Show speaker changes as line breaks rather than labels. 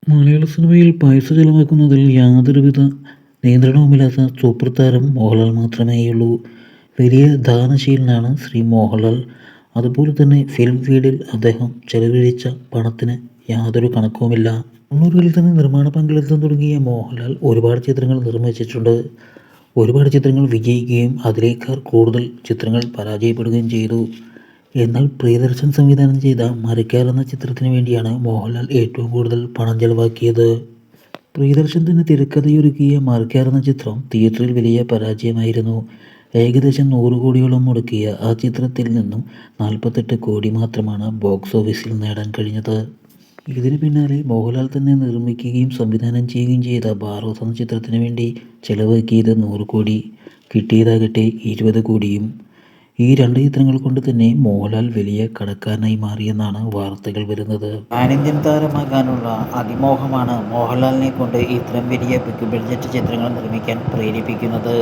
മലയാള സിനിമയിൽ പൈസ ചെലവാക്കുന്നതിൽ യാതൊരുവിധ നിയന്ത്രണവുമില്ലാത്ത സൂപ്പർ താരം മോഹൻലാൽ മാത്രമേയുള്ളൂ. വലിയ ദാനശീലനാണ് ശ്രീ മോഹൻലാൽ. അതുപോലെ തന്നെ ഫിലിം ഫീൽഡിൽ അദ്ദേഹം ചെലവഴിച്ച പണത്തിന് യാതൊരു കണക്കുമില്ല. 90കളിൽ തന്നെ നിർമ്മാണ പങ്കാളിത്തം തുടങ്ങിയ മോഹൻലാൽ ഒരുപാട് ചിത്രങ്ങൾ നിർമ്മിച്ചിട്ടുണ്ട്. ഒരുപാട് ചിത്രങ്ങൾ വിജയിക്കുകയും അതിനേക്കാൾ കൂടുതൽ ചിത്രങ്ങൾ പരാജയപ്പെടുകയും ചെയ്തു. എന്നാൽ പ്രിയദർശൻ സംവിധാനം ചെയ്ത മരക്കാർ എന്ന ചിത്രത്തിന് വേണ്ടിയാണ് മോഹൻലാൽ ഏറ്റവും കൂടുതൽ പണം ചെലവാക്കിയത്. പ്രിയദർശൻ തന്നെ തിരക്കഥയൊരുക്കിയ മരക്കാർ എന്ന ചിത്രം തിയേറ്ററിൽ വലിയ പരാജയമായിരുന്നു. ഏകദേശം 100 കോടിയോളം മുടക്കിയ ആ ചിത്രത്തിൽ നിന്നും 48 കോടി മാത്രമാണ് ബോക്സ് ഓഫീസിൽ നേടാൻ കഴിഞ്ഞത്. ഇതിന് പിന്നാലെ മോഹൻലാൽ തന്നെ നിർമ്മിക്കുകയും സംവിധാനം ചെയ്യുകയും ചെയ്ത ബാറോസ് എന്ന ചിത്രത്തിന് വേണ്ടി ചെലവാക്കിയത് 100 കോടി, കിട്ടിയതാകട്ടെ 20 കോടിയും. ഈ രണ്ട് ചിത്രങ്ങൾ കൊണ്ട് തന്നെ മോഹൻലാൽ വലിയ കടക്കാരനായി മാറിയെന്നാണ് വാർത്തകൾ വരുന്നത്. പാൻ ഇന്ത്യൻ താരമാകാനുള്ള അതിമോഹമാണ് മോഹൻലാലിനെ കൊണ്ട് ഇത്തരം വലിയ ബിഗ് ബഡ്ജറ്റ് ചിത്രങ്ങൾ നിർമ്മിക്കാൻ പ്രേരിപ്പിക്കുന്നത്.